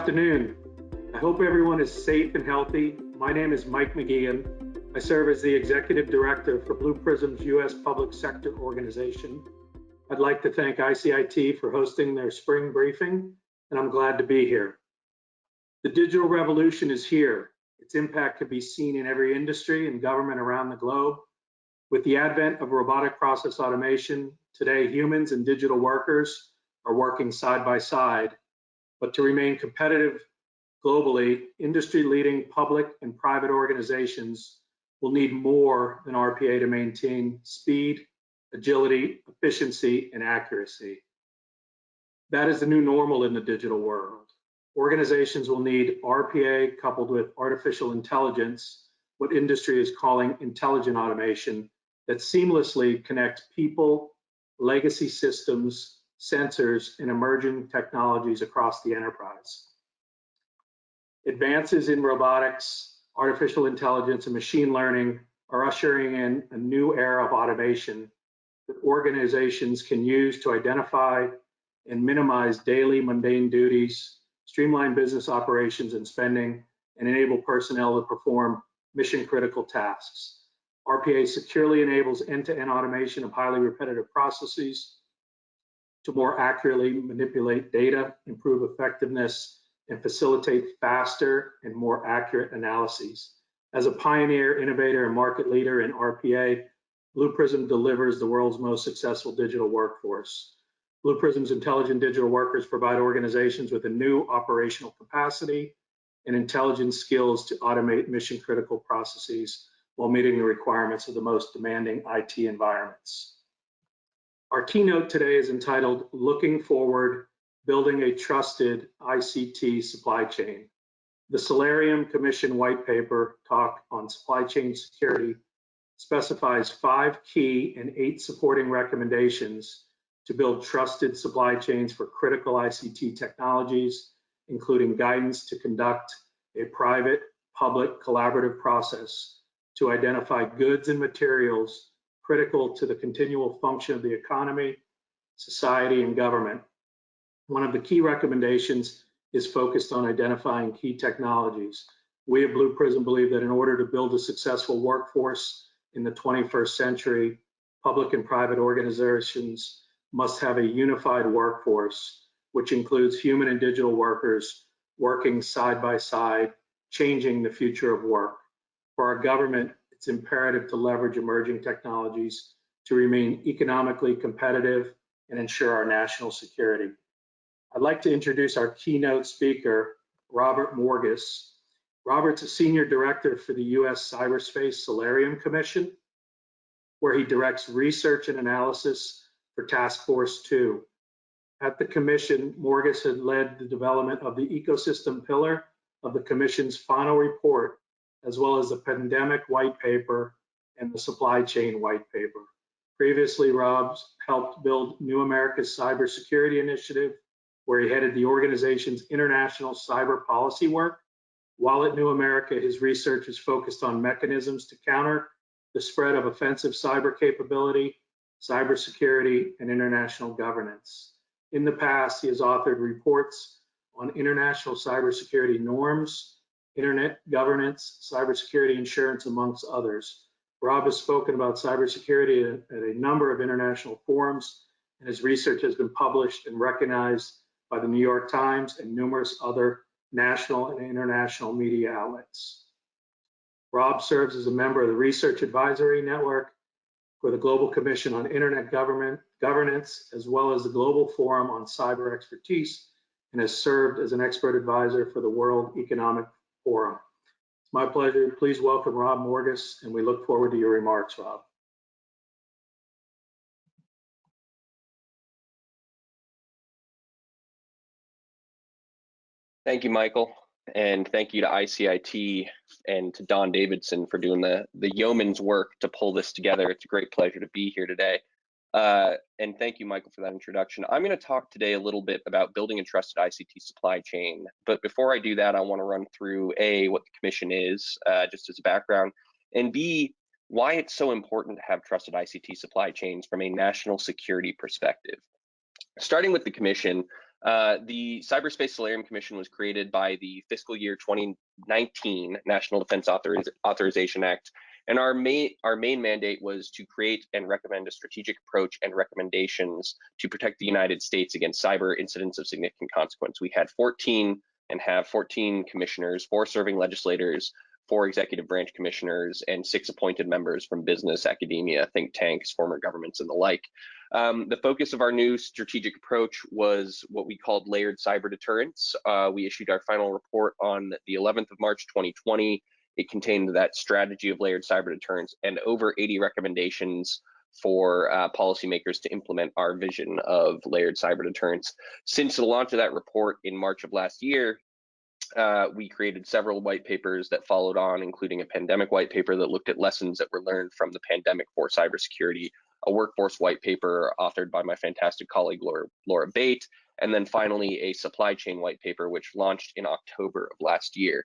afternoon. I hope everyone is safe and healthy. My name is Mike McGeehan. I serve as the Executive Director for Blue Prism's U.S. Public Sector Organization. I'd like to thank ICIT for hosting their spring briefing, and I'm glad to be here. The digital revolution is here. Its impact can be seen in every industry and government around the globe. With the advent of robotic process automation, today humans and digital workers are working side by side. But to remain competitive globally, industry-leading public and private organizations will need more than RPA to maintain speed, agility, efficiency, and accuracy. That is the new normal in the digital world. Organizations will need RPA coupled with artificial intelligence, what industry is calling intelligent automation, that seamlessly connects people, legacy systems, sensors, and emerging technologies across the enterprise. Advances in robotics, artificial intelligence, and machine learning are ushering in a new era of automation that organizations can use to identify and minimize daily mundane duties, streamline business operations and spending, and enable personnel to perform mission-critical tasks. RPA securely enables end-to-end automation of highly repetitive processes to more accurately manipulate data, improve effectiveness, and facilitate faster and more accurate analyses. As a pioneer, innovator, and market leader in RPA, Blue Prism delivers the world's most successful digital workforce. Blue Prism's intelligent digital workers provide organizations with a new operational capacity and intelligent skills to automate mission-critical processes while meeting the requirements of the most demanding IT environments. Our keynote today is entitled Looking Forward, Building a Trusted ICT Supply Chain. The Solarium Commission Whitepaper talk on supply chain security specifies 5 key and 8 supporting recommendations to build trusted supply chains for critical ICT technologies, including guidance to conduct a private-public collaborative process to identify goods and materials critical to the continual function of the economy, society, and government. One of the key recommendations is focused on identifying key technologies. We at Blue Prism believe that in order to build a successful workforce in the 21st century, public and private organizations must have a unified workforce, which includes human and digital workers working side by side, changing the future of work. For our government, it's imperative to leverage emerging technologies to remain economically competitive and ensure our national security. I'd like to introduce our keynote speaker, Robert Morgus. Robert's a senior director for the U.S. Cyberspace Solarium Commission, where he directs research and analysis for Task Force 2. At the commission, Morgus had led the development of the ecosystem pillar of the commission's final report, as well as the pandemic white paper and the supply chain white paper. Previously, Rob helped build New America's Cybersecurity Initiative, where he headed the organization's international cyber policy work. While at New America, his research is focused on mechanisms to counter the spread of offensive cyber capability, cybersecurity, and international governance. In the past, he has authored reports on international cybersecurity norms, internet governance, cybersecurity insurance, amongst others. Rob has spoken about cybersecurity at a number of international forums, and his research has been published and recognized by the New York Times and numerous other national and international media outlets. Rob serves as a member of the Research Advisory Network for the Global Commission on Internet Governance, as well as the Global Forum on Cyber Expertise, and has served as an expert advisor for the World Economic Forum. It's my pleasure. Please welcome Rob Morgus, and we look forward to your remarks, Rob. Thank you, Michael, and thank you to ICIT and to Don Davidson for doing the yeoman's work to pull this together. It's a great pleasure to be here today. And thank you, Michael, for that introduction. I'm going to talk today a little bit about building a trusted ICT supply chain. But before I do that, I want to run through A, what the commission is, just as a background, and B, why it's so important to have trusted ICT supply chains from a national security perspective. Starting with the commission, The Cyberspace Solarium Commission was created by the fiscal year 2019 National Defense Authorization Act, and our main mandate was to create and recommend a strategic approach and recommendations to protect the United States against cyber incidents of significant consequence. We had 14 and have 14 commissioners, 4 serving legislators, 4 executive branch commissioners, and 6 appointed members from business, academia, think tanks, former governments, and the like. The focus of our new strategic approach was what we called layered cyber deterrence. We issued our final report on the 11th of March 2020. It contained that strategy of layered cyber deterrence and over 80 recommendations for policymakers to implement our vision of layered cyber deterrence. Since the launch of that report in March of last year, we created several white papers that followed on, including a pandemic white paper that looked at lessons that were learned from the pandemic for cybersecurity, a workforce white paper authored by my fantastic colleague Laura Bate, and then finally a supply chain white paper which launched in October of last year.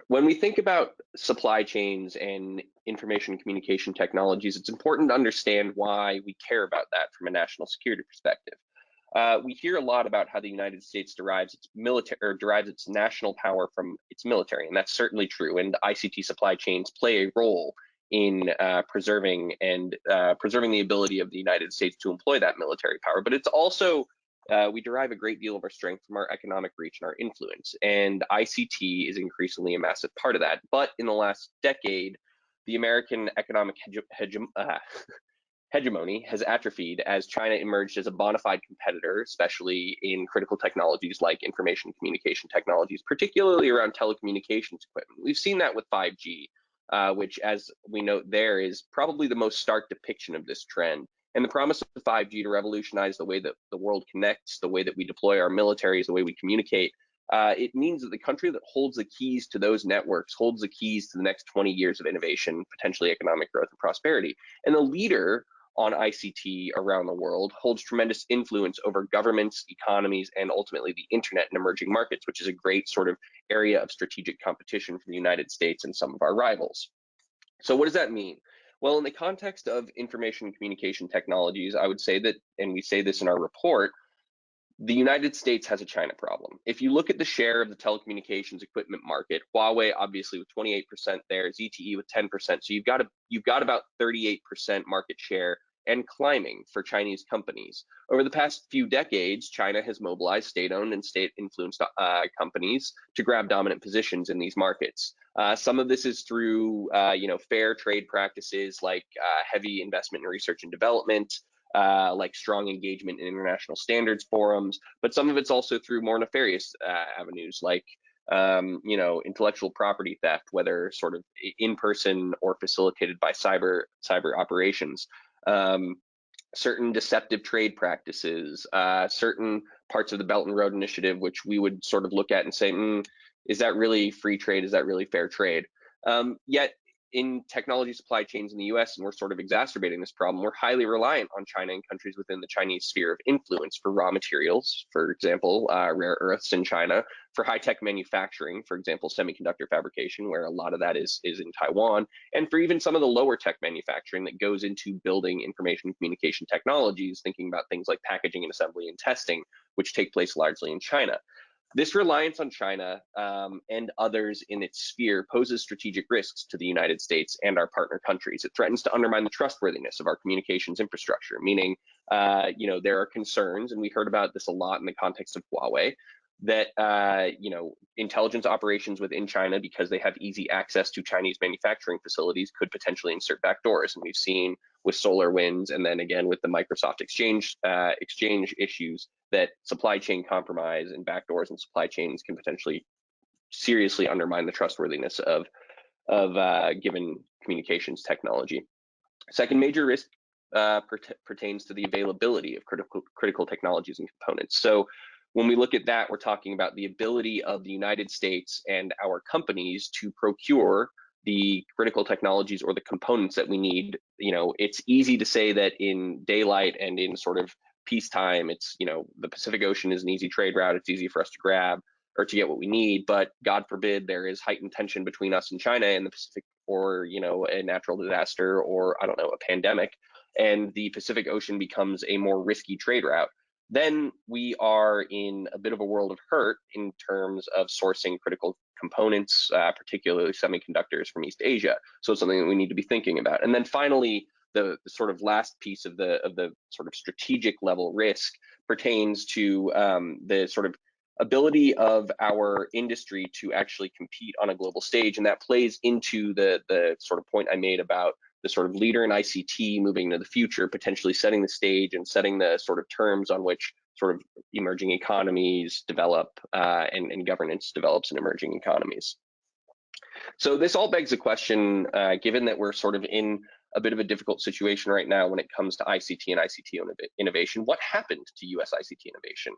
When we think about supply chains and information communication technologies, it's important to understand why we care about that from a national security perspective. We hear a lot about how the United States derives its national power from its military, and that's certainly true. And ICT supply chains play a role in preserving the ability of the United States to employ that military power. But it's also we derive a great deal of our strength from our economic reach and our influence, and ICT is increasingly a massive part of that. But in the last decade, the American economic hegemony has atrophied as China emerged as a bona fide competitor, especially in critical technologies like information communication technologies, particularly around telecommunications equipment. We've seen that with 5G, which, as we note there, is probably the most stark depiction of this trend. And the promise of 5G to revolutionize the way that the world connects, the way that we deploy our militaries, the way we communicate, it means that the country that holds the keys to those networks holds the keys to the next 20 years of innovation, potentially economic growth and prosperity. And the leader on ICT around the world holds tremendous influence over governments, economies, and ultimately the internet and emerging markets, which is a great sort of area of strategic competition for the United States and some of our rivals. So what does that mean? Well, in the context of information and communication technologies, I would say that, and we say this in our report, the United States has a China problem. If you look at the share of the telecommunications equipment market, Huawei obviously with 28% there, ZTE with 10%, so you've got about 38% market share and climbing for Chinese companies. Over the past few decades, China has mobilized state-owned and state-influenced companies to grab dominant positions in these markets. Some of this is through fair trade practices like heavy investment in research and development, like strong engagement in international standards forums, but some of it's also through more nefarious avenues like intellectual property theft, whether sort of in person or facilitated by cyber operations. Certain deceptive trade practices, certain parts of the Belt and Road Initiative, which we would sort of look at and say, is that really free trade? Is that really fair trade? Yet in technology supply chains in the US, and we're sort of exacerbating this problem, we're highly reliant on China and countries within the Chinese sphere of influence for raw materials, for example, rare earths in China, for high-tech manufacturing, for example, semiconductor fabrication, where a lot of that is in Taiwan, and for even some of the lower tech manufacturing that goes into building information communication technologies, thinking about things like packaging and assembly and testing, which take place largely in China. This reliance on China and others in its sphere poses strategic risks to the United States and our partner countries. It threatens to undermine the trustworthiness of our communications infrastructure, meaning, there are concerns, and we heard about this a lot in the context of Huawei, that intelligence operations within China, because they have easy access to Chinese manufacturing facilities, could potentially insert backdoors. And we've seen with SolarWinds, and then again with the Microsoft exchange issues, that supply chain compromise and backdoors in supply chains can potentially seriously undermine the trustworthiness of given communications technology. Second major risk pertains to the availability of critical technologies and components. So when we look at that, we're talking about the ability of the United States and our companies to procure the critical technologies or the components that we need. It's easy to say that in daylight and in sort of peacetime, it's, the Pacific Ocean is an easy trade route. It's easy for us to grab or to get what we need, but God forbid there is heightened tension between us and China in the Pacific, or, a natural disaster, or I don't know, a pandemic. and the Pacific Ocean becomes a more risky trade route, then we are in a bit of a world of hurt in terms of sourcing critical components, particularly semiconductors from East Asia. So it's something that we need to be thinking about. And then finally, the sort of last piece of the sort of strategic level risk pertains to the sort of ability of our industry to actually compete on a global stage, and that plays into the sort of point I made about the sort of leader in ICT moving into the future, potentially setting the stage and setting the sort of terms on which sort of emerging economies develop and governance develops in emerging economies. So this all begs the question, given that we're sort of in a bit of a difficult situation right now when it comes to ICT and ICT innovation, what happened to US ICT innovation?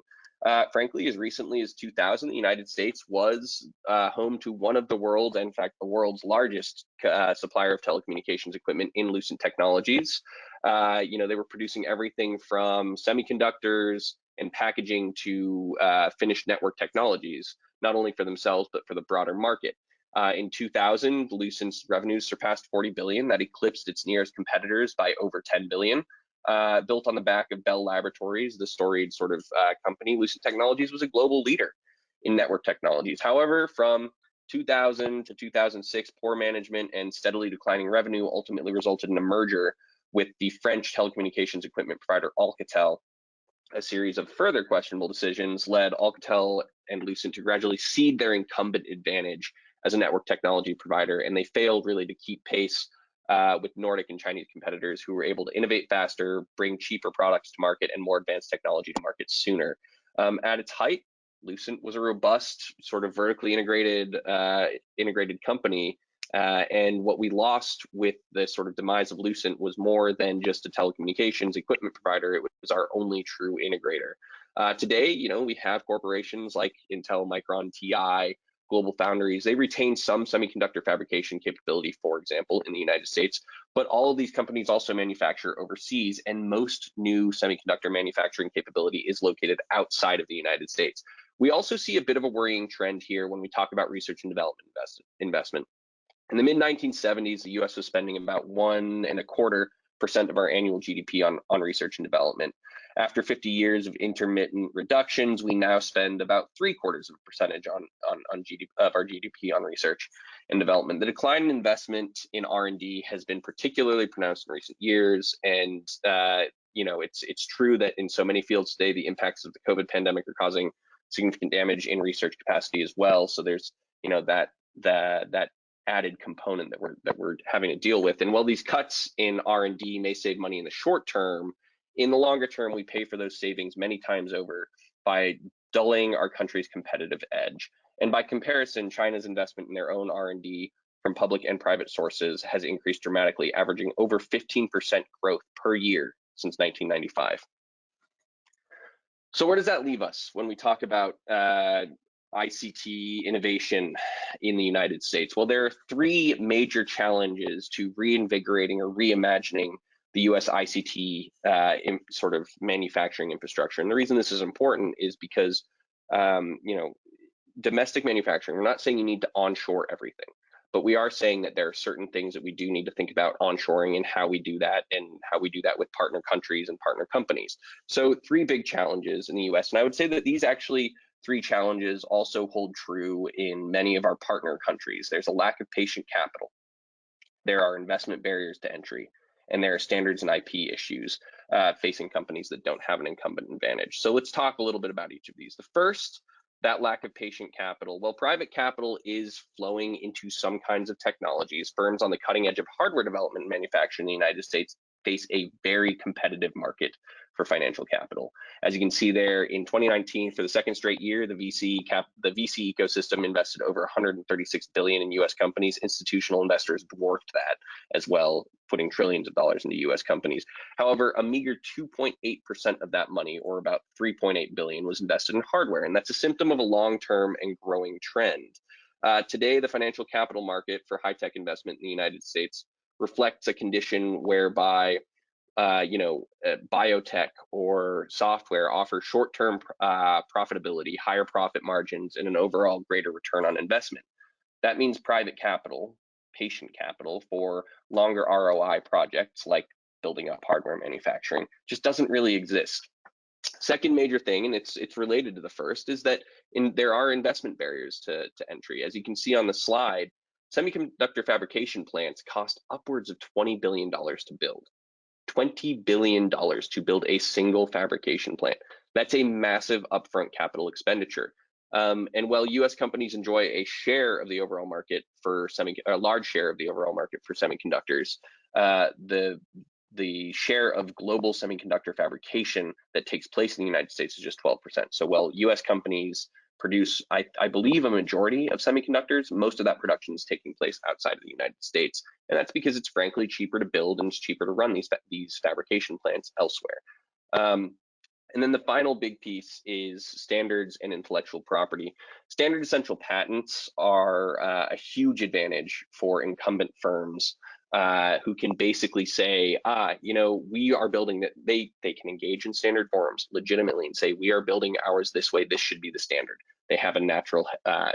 Frankly, as recently as 2000, the United States was home to one of the world's, in fact, the world's largest supplier of telecommunications equipment in Lucent Technologies. They were producing everything from semiconductors and packaging to finished network technologies, not only for themselves, but for the broader market. In 2000, Lucent's revenues surpassed 40 billion. That eclipsed its nearest competitors by over 10 billion. Built on the back of Bell Laboratories, the storied sort of company, Lucent Technologies was a global leader in network technologies. However, from 2000 to 2006, poor management and steadily declining revenue ultimately resulted in a merger with the French telecommunications equipment provider Alcatel. A series of further questionable decisions led Alcatel and Lucent to gradually cede their incumbent advantage as a network technology provider, and they failed really to keep pace with Nordic and Chinese competitors who were able to innovate faster, bring cheaper products to market, and more advanced technology to market sooner. At its height, Lucent was a robust, sort of vertically integrated company, and what we lost with the sort of demise of Lucent was more than just a telecommunications equipment provider. It was our only true integrator. Today, we have corporations like Intel, Micron, TI, Global Foundries. They retain some semiconductor fabrication capability, for example, in the United States, but all of these companies also manufacture overseas, and most new semiconductor manufacturing capability is located outside of the United States. We also see a bit of a worrying trend here when we talk about research and development investment. In the mid-1970s, the US was spending about 1.25% of our annual GDP on research and development. After 50 years of intermittent reductions, we now spend about 0.75% of our GDP on research and development. The decline in investment in R&D has been particularly pronounced in recent years, and it's true that in so many fields today, the impacts of the COVID pandemic are causing significant damage in research capacity as well. So there's that added component that we're having to deal with. And while these cuts in R&D may save money in the short term, in the longer term, we pay for those savings many times over by dulling our country's competitive edge. And by comparison, China's investment in their own R&D from public and private sources has increased dramatically, averaging over 15% growth per year since 1995. So where does that leave us when we talk about ICT innovation in the United States? Well, there are three major challenges to reinvigorating or reimagining the US ICT sort of manufacturing infrastructure. And the reason this is important is because, domestic manufacturing, we're not saying you need to onshore everything, but we are saying that there are certain things that we do need to think about onshoring and how we do that, and how we do that with partner countries and partner companies. So three big challenges in the US. And I would say that these actually three challenges also hold true in many of our partner countries. There's a lack of patient capital. There are investment barriers to entry, and there are standards and IP issues facing companies that don't have an incumbent advantage. So let's talk a little bit about each of these. The first, that lack of patient capital. Well, private capital is flowing into some kinds of technologies. Firms on the cutting edge of hardware development and manufacturing in the United States face a very competitive market for financial capital. As you can see there, in 2019, for the second straight year, the VC ecosystem invested over 136 billion in US companies. Institutional investors dwarfed that as well, putting trillions of dollars into US companies. However, a meager 2.8% of that money, or about 3.8 billion, was invested in hardware, and that's a symptom of a long-term and growing trend. Today, the financial capital market for high-tech investment in the United States reflects a condition whereby biotech or software offer short-term profitability, higher profit margins, and an overall greater return on investment. That means private capital, patient capital for longer ROI projects like building up hardware manufacturing. Just doesn't really exist. Second major thing, and it's related to the first, is that there are investment barriers to entry. As you can see on the slide, semiconductor fabrication plants cost upwards of $20 billion to build. $20 billion to build a single fabrication plant. That's a massive upfront capital expenditure. And while U.S. companies enjoy a share of the overall market for a large share of the overall market for semiconductors, the share of global semiconductor fabrication that takes place in the United States is just 12%. So while U.S. companies produce, I believe, a majority of semiconductors, most of that production is taking place outside of the United States. And that's because it's frankly cheaper to build and it's cheaper to run these fabrication plants elsewhere. And then the final big piece is standards and intellectual property. Standard essential patents are a huge advantage for incumbent firms who can basically say, we are building that. They can engage in standard forums legitimately and say, we are building ours this way. This should be the standard. They have a natural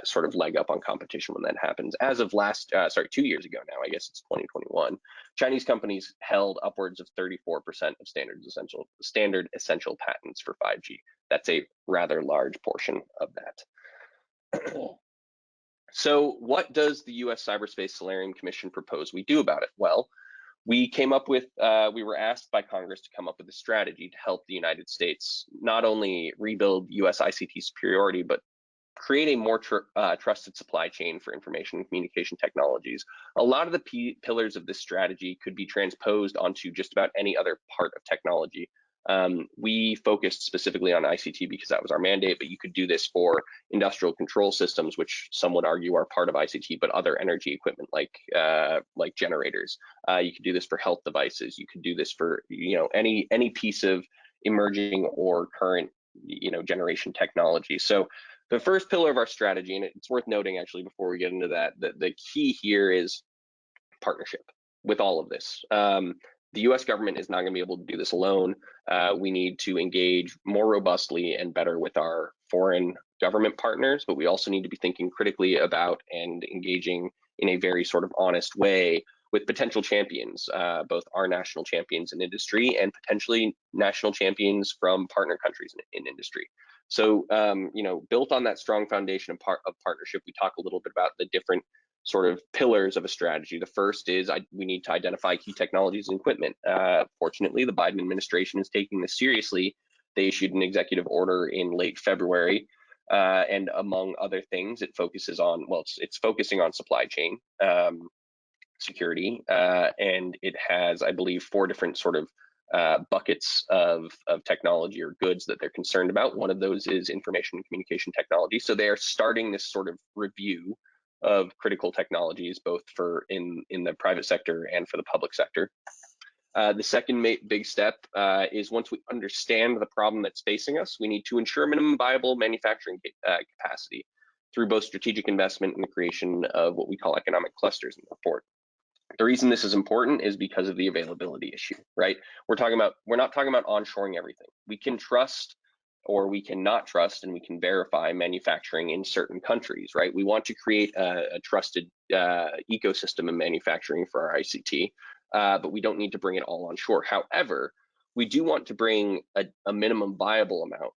sort of leg up on competition when that happens. As of 2 years ago now, I guess it's 2021, Chinese companies held upwards of 34% of standard essential patents for 5G. That's a rather large portion of that. So what does the U.S. Cyberspace Solarium Commission propose we do about it? Well, we were asked by Congress to come up with a strategy to help the United States not only rebuild U.S. ICT superiority, but create a more trusted supply chain for information and communication technologies. A lot of the pillars of this strategy could be transposed onto just about any other part of technology. We focused specifically on ICT because that was our mandate, but you could do this for industrial control systems, which some would argue are part of ICT, but other energy equipment like generators. You could do this for health devices. You could do this for any piece of emerging or current generation technology. So the first pillar of our strategy, and it's worth noting actually before we get into that, the key here is partnership with all of this. The US government is not going to be able to do this alone. We need to engage more robustly and better with our foreign government partners, but we also need to be thinking critically about and engaging in a very sort of honest way with potential champions, both our national champions in industry and potentially national champions from partner countries in industry. So, built on that strong foundation of partnership, we talk a little bit about the different sort of pillars of a strategy. The first is we need to identify key technologies and equipment. Fortunately, the Biden administration is taking this seriously. They issued an executive order in late February, and among other things, it focuses on, it's focusing on supply chain security, and it has, I believe, 4 different sort of buckets of technology or goods that they're concerned about. One of those is information and communication technology. So they are starting this sort of review of critical technologies, both for in the private sector and for the public sector. The second big step is once we understand the problem that's facing us, we need to ensure minimum viable manufacturing capacity through both strategic investment and the creation of what we call economic clusters in the report. The reason this is important is because of the availability issue, right? We're not talking about onshoring everything. We can trust or we cannot trust, and we can verify manufacturing in certain countries, right? We want to create a trusted ecosystem of manufacturing for our ICT, but we don't need to bring it all onshore. However, we do want to bring a minimum viable amount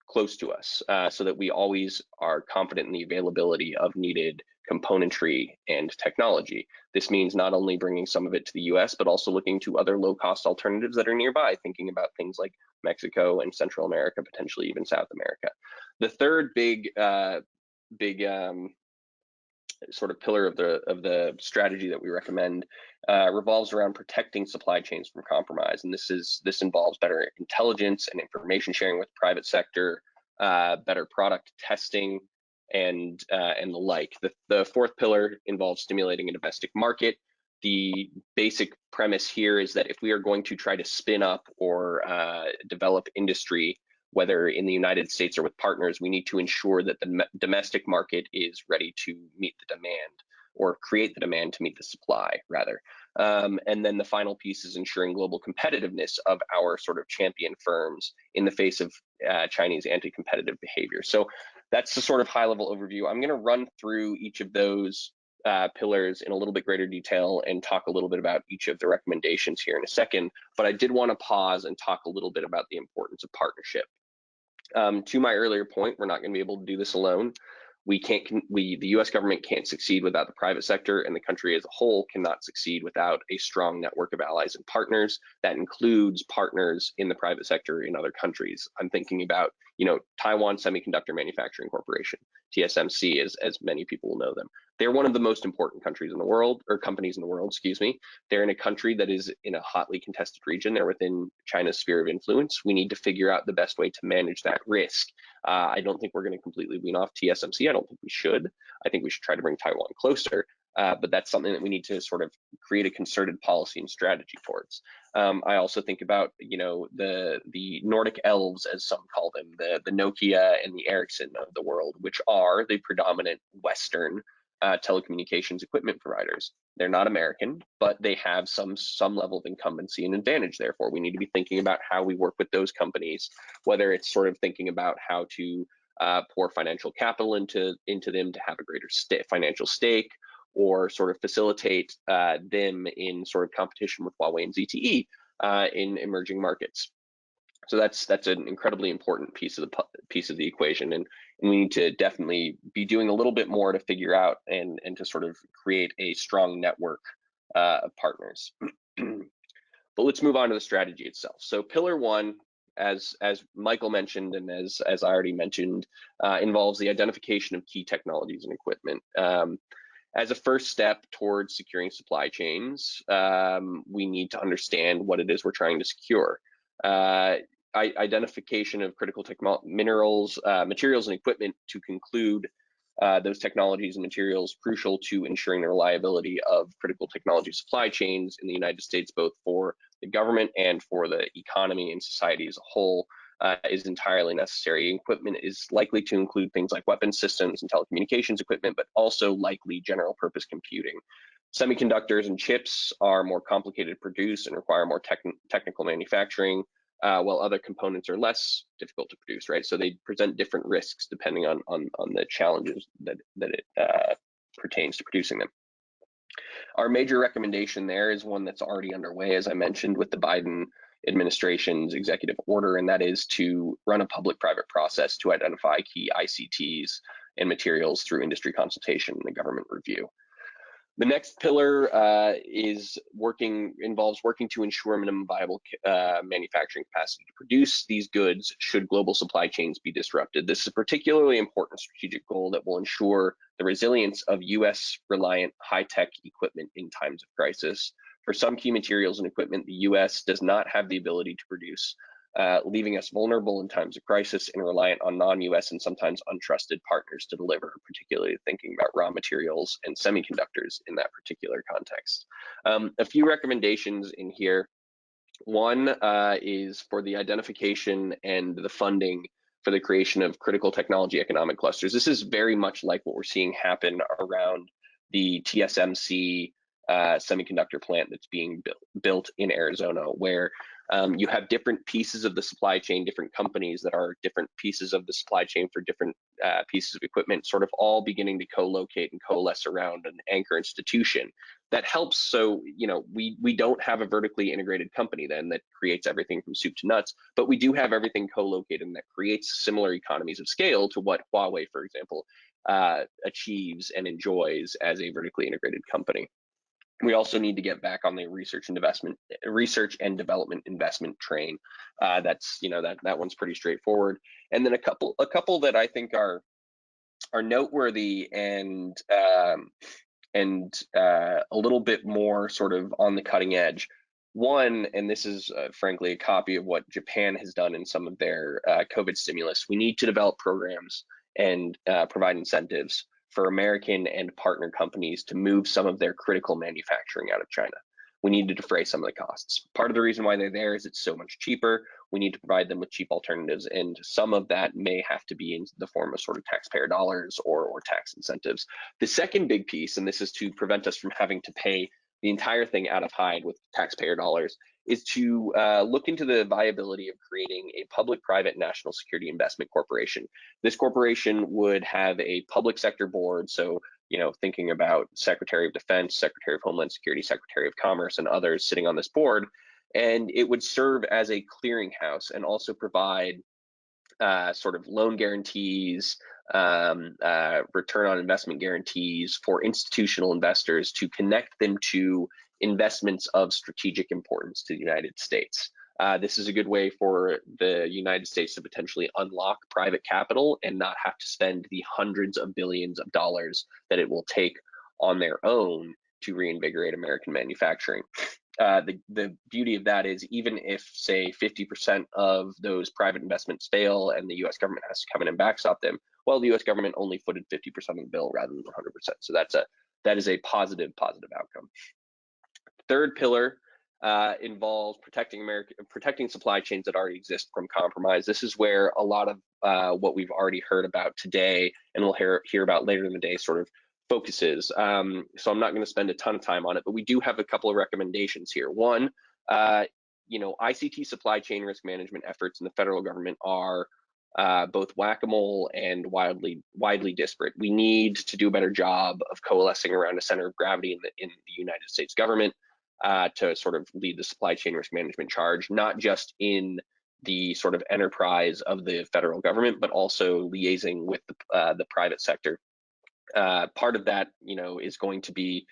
close to us so that we always are confident in the availability of needed componentry and technology. This means not only bringing some of it to the US, but also looking to other low-cost alternatives that are nearby, thinking about things like Mexico and Central America, potentially even South America. The third big sort of pillar of the strategy that we recommend revolves around protecting supply chains from compromise, and this involves better intelligence and information sharing with the private sector, better product testing, and the like. The fourth pillar involves stimulating a domestic market. The basic premise here is that if we are going to try to spin up or develop industry, whether in the United States or with partners, we need to ensure that the domestic market is ready to meet the demand, or create the demand to meet the supply, rather. And then the final piece is ensuring global competitiveness of our sort of champion firms in the face of Chinese anti-competitive behavior. So that's the sort of high-level overview. I'm going to run through each of those pillars in a little bit greater detail and talk a little bit about each of the recommendations here in a second, but I did want to pause and talk a little bit about the importance of partnership. To my earlier point, we're not going to be able to do this alone. The U.S. government can't succeed without the private sector, and the country as a whole cannot succeed without a strong network of allies and partners. That includes partners in the private sector in other countries. I'm thinking about, Taiwan Semiconductor Manufacturing Corporation, TSMC, as many people will know them. They're one of the most important countries in the world, or companies in the world, excuse me. They're in a country that is in a hotly contested region. They're within China's sphere of influence. We need to figure out the best way to manage that risk. I don't think we're going to completely wean off TSMC. I don't think we should. I think we should try to bring Taiwan closer. But that's something that we need to sort of create a concerted policy and strategy towards. I also think about, the Nordic elves, as some call them, the Nokia and the Ericsson of the world, which are the predominant Western telecommunications equipment providers. They're not American, but they have some level of incumbency and advantage. Therefore, we need to be thinking about how we work with those companies, whether it's sort of thinking about how to pour financial capital into them to have a greater financial stake, or sort of facilitate them in sort of competition with Huawei and ZTE in emerging markets. So that's an incredibly important piece of the equation, and we need to definitely be doing a little bit more to figure out and to sort of create a strong network of partners. But let's move on to the strategy itself. So pillar one, as Michael mentioned and as I already mentioned, involves the identification of key technologies and equipment. As a first step towards securing supply chains, we need to understand what it is we're trying to secure. Identification of critical materials and equipment to conclude those technologies and materials crucial to ensuring the reliability of critical technology supply chains in the United States, both for the government and for the economy and society as a whole, is entirely necessary. Equipment is likely to include things like weapon systems and telecommunications equipment, but also likely general purpose computing. Semiconductors and chips are more complicated to produce and require more technical manufacturing, while other components are less difficult to produce, right? So they present different risks depending on the challenges that it pertains to producing them. Our major recommendation there is one that's already underway, as I mentioned, with the Biden administration's executive order, and that is to run a public-private process to identify key ICTs and materials through industry consultation and a government review. The next pillar involves working to ensure minimum viable manufacturing capacity to produce these goods should global supply chains be disrupted. This is a particularly important strategic goal that will ensure the resilience of US-reliant high-tech equipment in times of crisis. For some key materials and equipment, the US does not have the ability to produce, leaving us vulnerable in times of crisis and reliant on non-US and sometimes untrusted partners to deliver, particularly thinking about raw materials and semiconductors in that particular context. A few recommendations in here. One is for the identification and the funding for the creation of critical technology economic clusters. This is very much like what we're seeing happen around the TSMC semiconductor plant that's being built in Arizona, where you have different pieces of the supply chain, different companies that are different pieces of the supply chain for different pieces of equipment, sort of all beginning to co-locate and coalesce around an anchor institution that helps. So, we don't have a vertically integrated company then that creates everything from soup to nuts, but we do have everything co-located, and that creates similar economies of scale to what Huawei, for example, achieves and enjoys as a vertically integrated company. We also need to get back on the research and development investment train. That's that one's pretty straightforward. And then a couple that I think are noteworthy and a little bit more sort of on the cutting edge. One, and this is frankly a copy of what Japan has done in some of their COVID stimulus. We need to develop programs and provide incentives for American and partner companies to move some of their critical manufacturing out of China. We need to defray some of the costs. Part of the reason why they're there is it's so much cheaper. We need to provide them with cheap alternatives, and some of that may have to be in the form of sort of taxpayer dollars or tax incentives. The second big piece, and this is to prevent us from having to pay the entire thing out of hide with taxpayer dollars, is to look into the viability of creating a public-private national security investment corporation. This corporation would have a public sector board, so thinking about Secretary of Defense, Secretary of Homeland Security, Secretary of Commerce, and others sitting on this board. And it would serve as a clearinghouse and also provide sort of loan guarantees, return on investment guarantees for institutional investors to connect them to investments of strategic importance to the United States. This is a good way for the United States to potentially unlock private capital and not have to spend the hundreds of billions of dollars that it will take on their own to reinvigorate American manufacturing. The beauty of that is, even if, say, 50% of those private investments fail and the U.S. government has to come in and backstop them, well, the U.S. government only footed 50% of the bill rather than 100%. So that is a positive outcome. Third pillar involves protecting supply chains that already exist from compromise. This is where a lot of what we've already heard about today and we'll hear about later in the day sort of focuses. So I'm not going to spend a ton of time on it, but we do have a couple of recommendations here. One, ICT supply chain risk management efforts in the federal government are both whack-a-mole and widely disparate. We need to do a better job of coalescing around a center of gravity in the United States government to sort of lead the supply chain risk management charge, not just in the sort of enterprise of the federal government, but also liaising with the private sector. Part of that, is going to be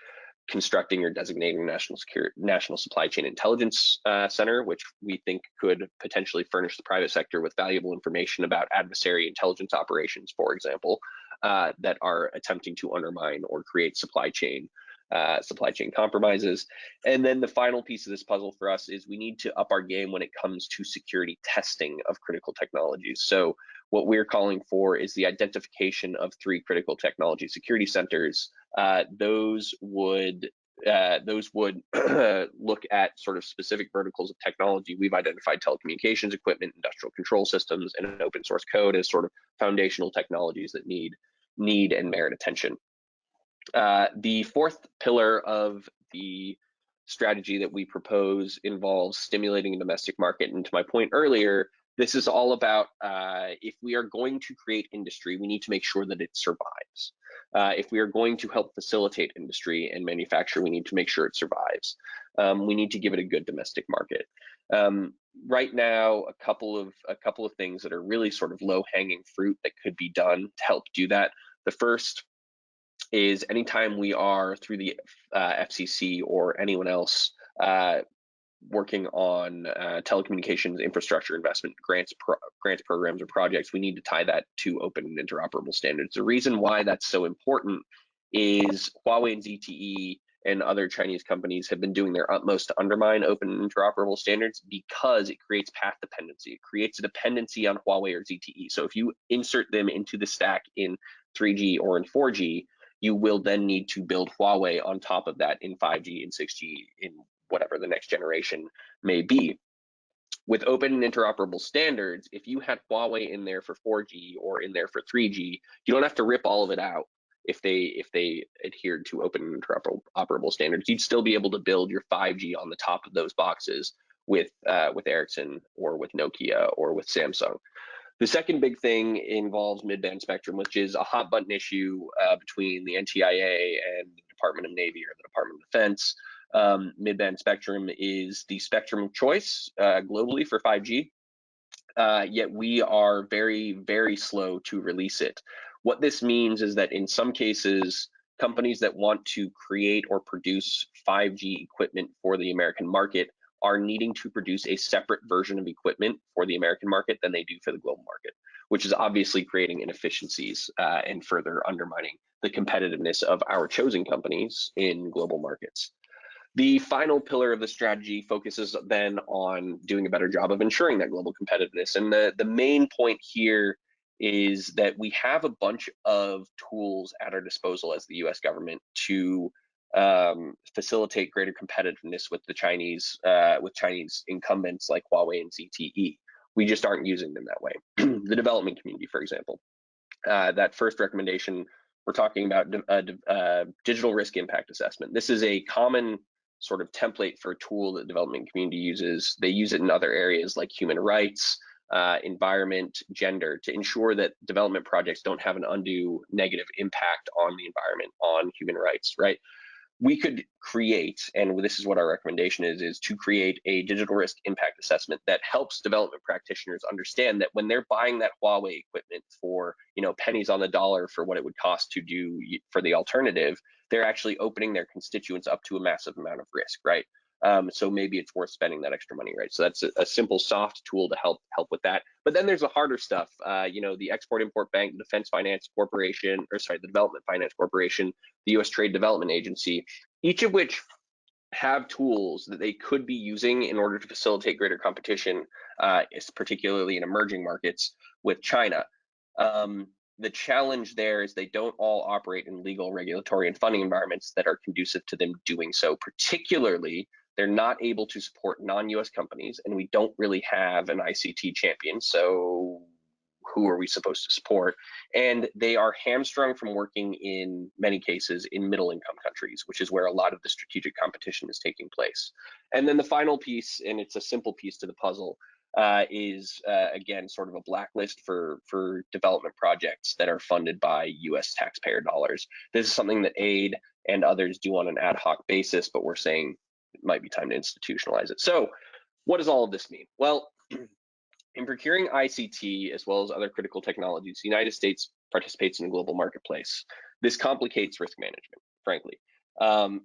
constructing or designating a National Supply Chain Intelligence Center, which we think could potentially furnish the private sector with valuable information about adversary intelligence operations, for example, that are attempting to undermine or create supply chain compromises. And then the final piece of this puzzle for us is we need to up our game when it comes to security testing of critical technologies. So what we're calling for is the identification of 3 critical technology security centers. Those would look at sort of specific verticals of technology. We've identified telecommunications equipment, industrial control systems, and open source code as sort of foundational technologies that need and merit attention. The fourth pillar of the strategy that we propose involves stimulating a domestic market. And to my point earlier, this is all about if we are going to create industry, we need to make sure that it survives. If we are going to help facilitate industry and manufacture, we need to make sure it survives. We need to give it a good domestic market. Right now, a couple of things that are really sort of low-hanging fruit that could be done to help do that. The first is anytime we are through the FCC or anyone else working on telecommunications infrastructure investment grants programs or projects, we need to tie that to open and interoperable standards. The reason why that's so important is Huawei and ZTE and other Chinese companies have been doing their utmost to undermine open and interoperable standards because it creates path dependency. It creates a dependency on Huawei or ZTE. So if you insert them into the stack in 3G or in 4G, you will then need to build Huawei on top of that in 5G and 6G in whatever the next generation may be. With open and interoperable standards, if you had Huawei in there for 4G or in there for 3G, you don't have to rip all of it out if they adhered to open and interoperable standards. You'd still be able to build your 5G on the top of those boxes with Ericsson or with Nokia or with Samsung. The second big thing involves mid-band spectrum, which is a hot button issue between the NTIA and the Department of Navy or the Department of Defense. Mid-band spectrum is the spectrum of choice globally for 5G, yet we are very, very slow to release it. What this means is that in some cases, companies that want to create or produce 5G equipment for the American market are needing to produce a separate version of equipment for the American market than they do for the global market, which is obviously creating inefficiencies and further undermining the competitiveness of our chosen companies in global markets. The final pillar of the strategy focuses then on doing a better job of ensuring that global competitiveness. And the main point here is that we have a bunch of tools at our disposal as the US government to facilitate greater competitiveness with the Chinese incumbents like Huawei and ZTE. We just aren't using them that way. The development community, for example, that first recommendation, we're talking about digital risk impact assessment. This is a common sort of template for a tool that the development community uses. They use it in other areas like human rights, environment, gender, to ensure that development projects don't have an undue negative impact on the environment, on human rights, right? We could create, and this is what our recommendation is to create a digital risk impact assessment that helps development practitioners understand that when they're buying that Huawei equipment for, pennies on the dollar for what it would cost to do for the alternative, they're actually opening their constituents up to a massive amount of risk, right? So maybe it's worth spending that extra money, right? So that's a simple, soft tool to help with that. But then there's the harder stuff. The Export-Import Bank, the Defense Finance Corporation, the Development Finance Corporation, the U.S. Trade Development Agency, each of which have tools that they could be using in order to facilitate greater competition, particularly in emerging markets with China. The challenge there is they don't all operate in legal, regulatory, and funding environments that are conducive to them doing so. Particularly, they're not able to support non-US companies, and we don't really have an ICT champion, so who are we supposed to support? And they are hamstrung from working in many cases in middle income countries, which is where a lot of the strategic competition is taking place. And then the final piece, and it's a simple piece to the puzzle, is again sort of a blacklist for development projects that are funded by US taxpayer dollars. This is something that AID and others do on an ad hoc basis, but we're saying it might be time to institutionalize it. So what does all of this mean? Well, in procuring ICT as well as other critical technologies, the United States participates in a global marketplace. This complicates risk management, frankly.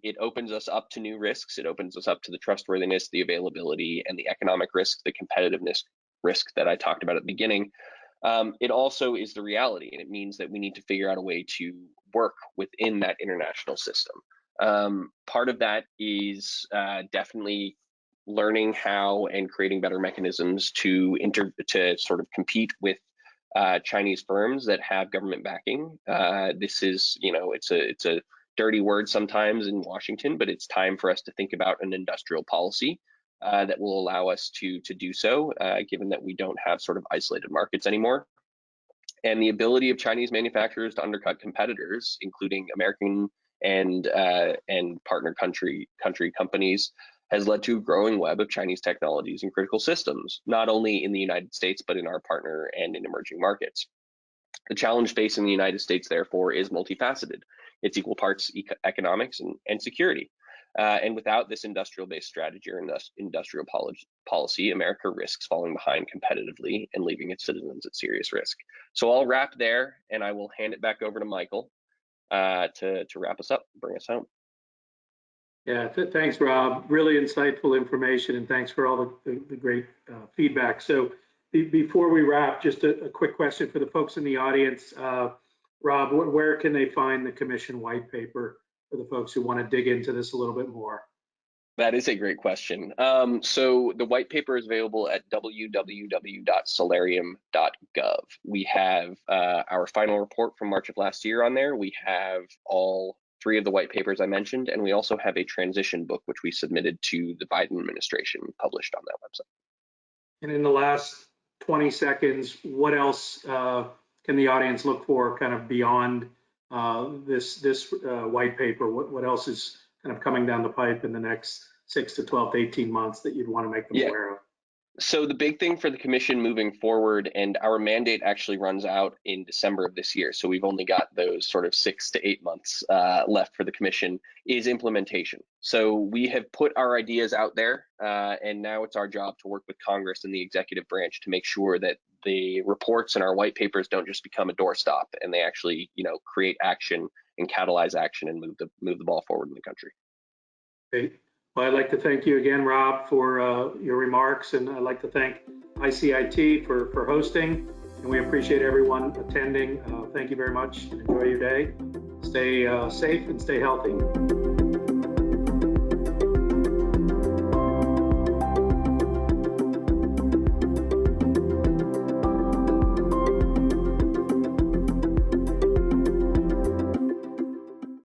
It opens us up to new risks. It opens us up to the trustworthiness, the availability, and the economic risk, the competitiveness risk that I talked about at the beginning. It also is the reality, and it means that we need to figure out a way to work within that international system. Part of that is definitely learning how and creating better mechanisms to sort of compete with Chinese firms that have government backing. This is, it's a dirty word sometimes in Washington, but it's time for us to think about an industrial policy that will allow us to do so, given that we don't have sort of isolated markets anymore. And the ability of Chinese manufacturers to undercut competitors, including American and partner country companies, has led to a growing web of Chinese technologies and critical systems, not only in the United States, but in our partner and in emerging markets. The challenge facing the United States, therefore, is multifaceted. It's equal parts economics and security. And without this industrial-based strategy or industrial policy, America risks falling behind competitively and leaving its citizens at serious risk. So I'll wrap there, and I will hand it back over to Michael to wrap us up, bring us home. Yeah, thanks, Rob. Really insightful information, and thanks for all the great feedback. So before we wrap, just a quick question for the folks in the audience. Rob, where can they find the Commission white paper for the folks who want to dig into this a little bit more? That is a great question. So the white paper is available at www.solarium.gov. We have our final report from March of last year on there. We have all 3 of the white papers I mentioned, and we also have a transition book, which we submitted to the Biden administration, published on that website. And in the last 20 seconds, what else can the audience look for kind of beyond this white paper? What else is kind of coming down the pipe in the next 6 to 12 to 18 months that you'd want to make them aware of? So the big thing for the Commission moving forward, and our mandate actually runs out in December of this year, so we've only got those sort of 6 to 8 months left for the Commission, is implementation. So we have put our ideas out there, and now it's our job to work with Congress and the executive branch to make sure that the reports in our white papers don't just become a doorstop, and they actually, create action and catalyze action and move the ball forward in the country. Great. Well, I'd like to thank you again, Rob, for your remarks, and I'd like to thank ICIT for hosting, and we appreciate everyone attending. Thank you very much, and enjoy your day. Stay safe and stay healthy.